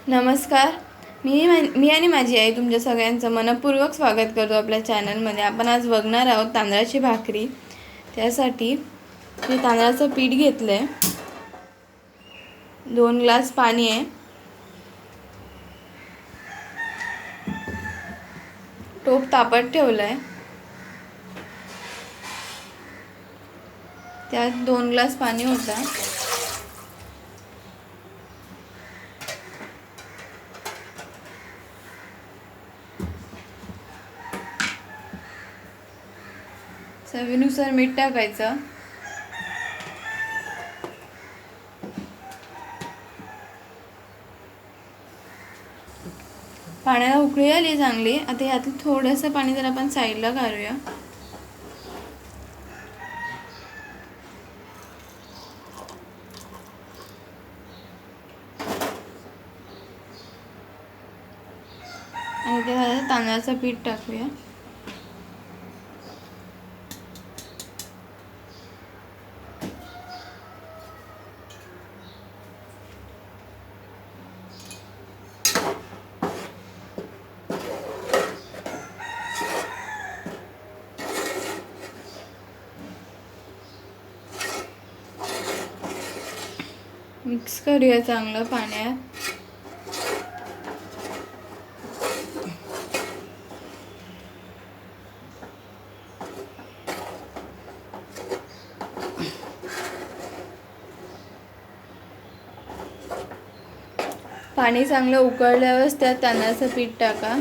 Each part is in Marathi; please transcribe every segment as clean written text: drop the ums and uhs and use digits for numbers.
नमस्कार. मी आणि माझी आई तुमच्या सगळ्यांचं मनपूर्वक स्वागत करतो आपल्या चॅनलमध्ये. आपण आज बघणार आहोत तांदळाची भाकरी. त्यासाठी मी तांदळाचं पीठ घेतलं आहे, 2 ग्लास पाणी आहे, टोप तापत ठेवलं आहे, त्यात 2 ग्लास पाणी होतं. चवीनुसार मीठ टाकायचं. पाण्याला उकळी आली चांगली. आता यातलं थोडंसं पाणी जर आपण साईडला काढूया. आणि त्यात तांदळाचं पीठ टाकूया. मिक्स करूया चांगलं पाण्यात. पाणी चांगलं उकळल्यावरच त्यात तांदळाचं पीठ टाका.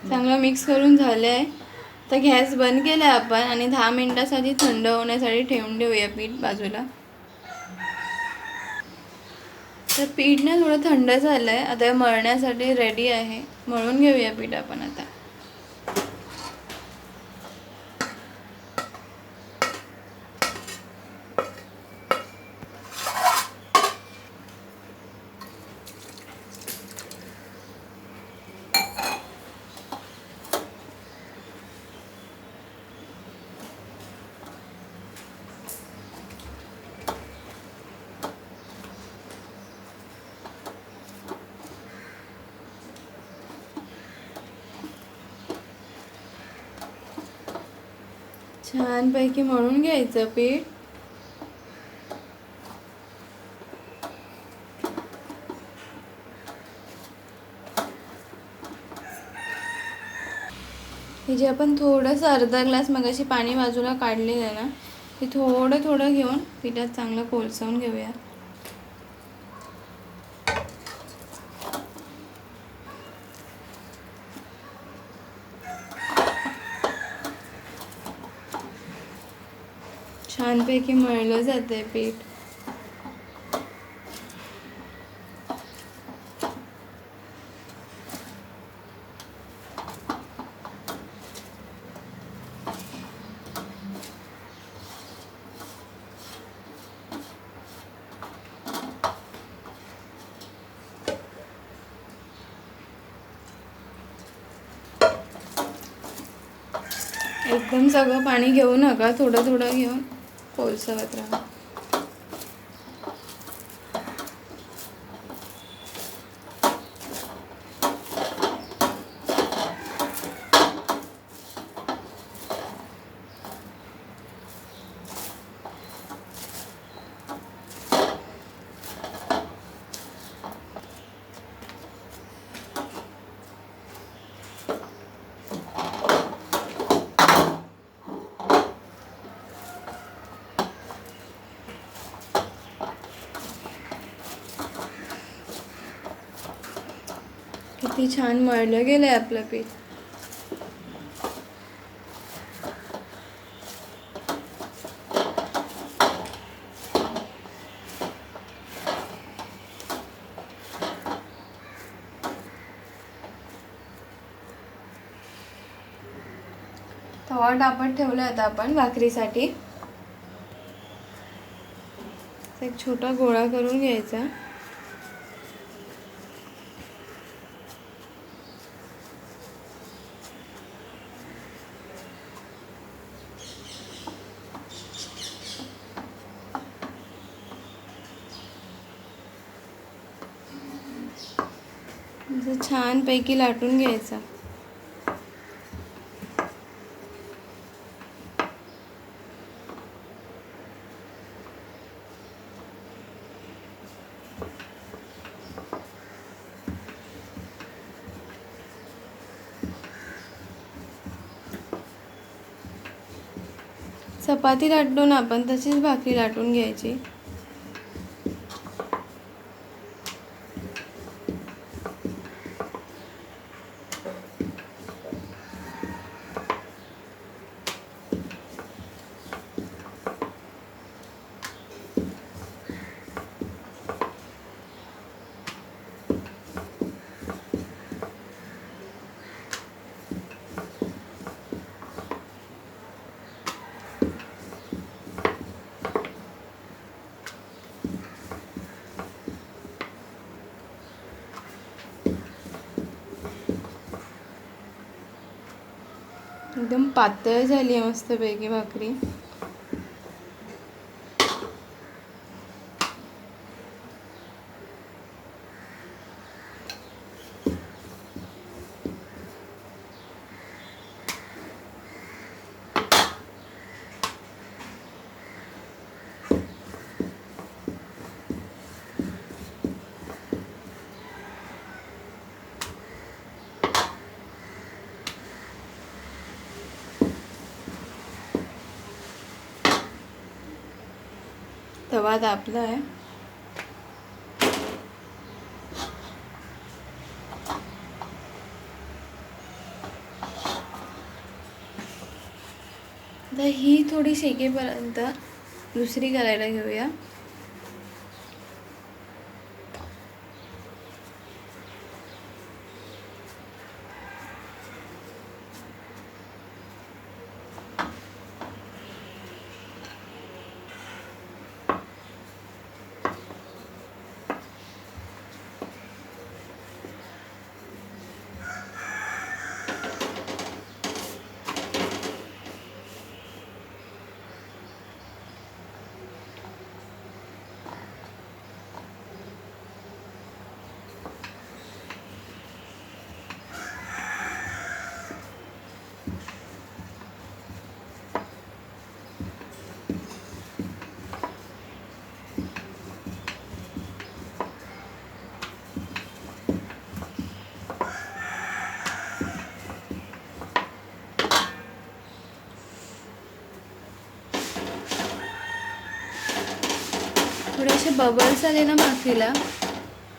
चांगलं मिक्स करून झालं आहे. तर गॅस बंद केला आपण आणि 10 मिनिटासाठी थंड होण्यासाठी ठेवून देऊया पीठ बाजूला. तर पीठ ना थोडं थंड झालं आहे, आता मळण्यासाठी रेडी आहे. मळून घेऊया पीठ आपण आता. छानपैकी मळून घ्यायचं पीठ. हे जे आपण थोडंसं अर्धा ग्लास मगाशी पाणी बाजूला काढलेलं ना, हे थोडं थोडं घेऊन पिठात चांगलं कोलसवून घेऊया. छानपैकी मळलं जाते पीठ. एकदम सगळं पाणी घेऊ नका, थोडं थोडं घेऊन कोलसवत राहा. किती छान मळलं गेलंय आपलं पीठ. तवा तापत ठेवला आता आपण भाकरीसाठी. एक छोटा गोळा करून घ्यायचा. असं छानपैकी लाटून घ्यायचा. चपाती लाटतो ना आपण तशीच भाकरी लाटून घ्यायची. एकदम पातळ झाली आहे मस्तपैकी भाकरी. तवा तापला आहे. आता ही थोडी शेकेपर्यंत दुसरी करायला घेऊया. थोडेसे बबल्स आले ना भाकरीला,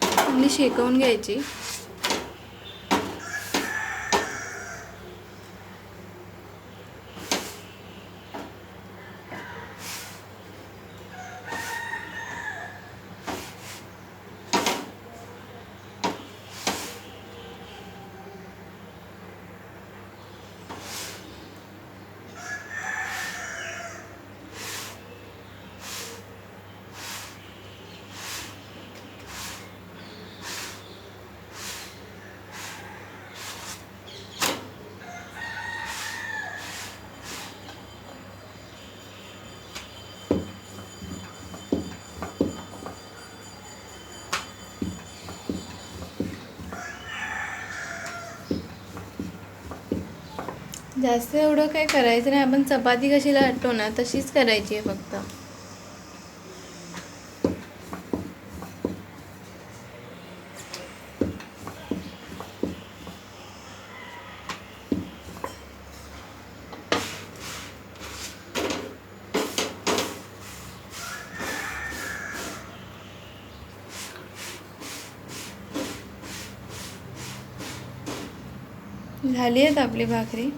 चांगली शेकवून घ्यायची. जास्त एवढं काही करायचं नाही. आपण चपाती कशी लाटतो ना तशीच करायची आहे फक्त. झाली आहेत आपली भाकरी.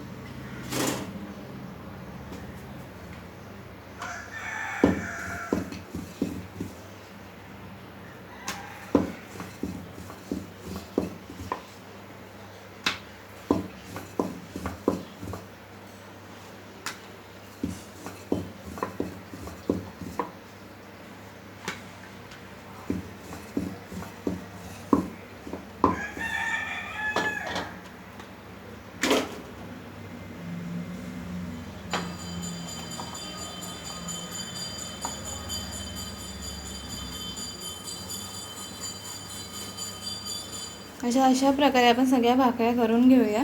अशा प्रकारे आपण सगळ्या भाकऱ्या करून घेऊया.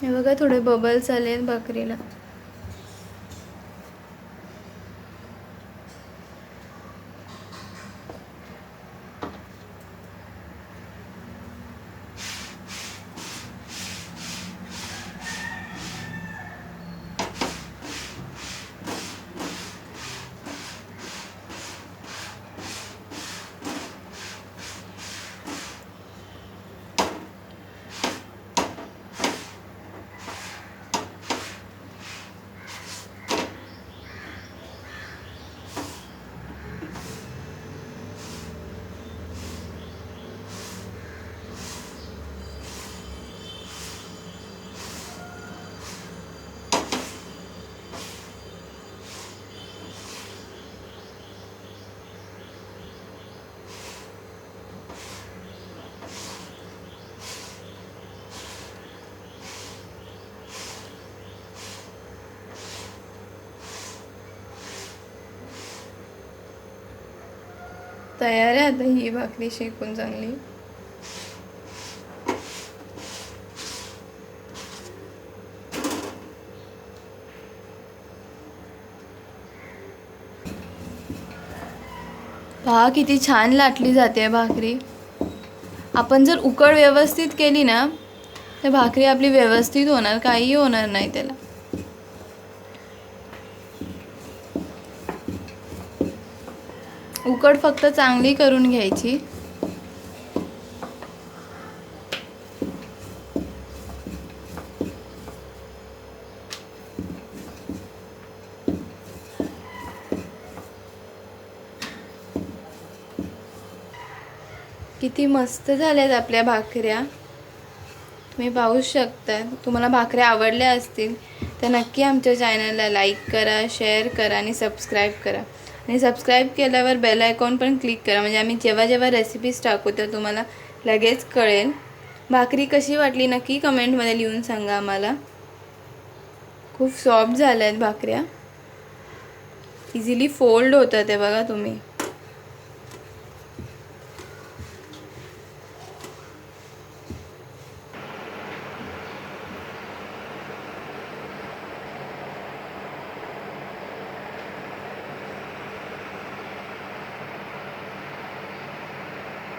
हे बघा थोडे बबल्स आलेत भाकरीला. तयार आहे आता ही भाकरी शेकून चांगली. पहा किती छान लाटली जाते भाकरी. आपण जर उकड व्यवस्थित केली ना तर भाकरी आपली व्यवस्थित होणार, काही होणार नाही त्याला. उकड फक्त चांगली करून घ्यायची. किती मस्त झाल्यात आपल्या भाकऱ्या, तुम्ही पाहू शकता. तुम्हाला भाकऱ्या आवडल्या असतील तर नक्की आमच्या चॅनलला लाईक करा, शेअर करा आणि सबस्क्राईब करा. आणि सबस्क्राईब केल्यावर बेल आयकॉन पण क्लिक करा, म्हणजे आम्ही जेव्हा जेव्हा रेसिपीज टाकू तर तुम्हाला लगेच कळेल. भाकरी कशी वाटली नक्की कमेंटमध्ये लिहून सांगा आम्हाला. खूप सॉफ्ट झाल्या आहेत भाकऱ्या, इझिली फोल्ड होतात ते बघा तुम्ही.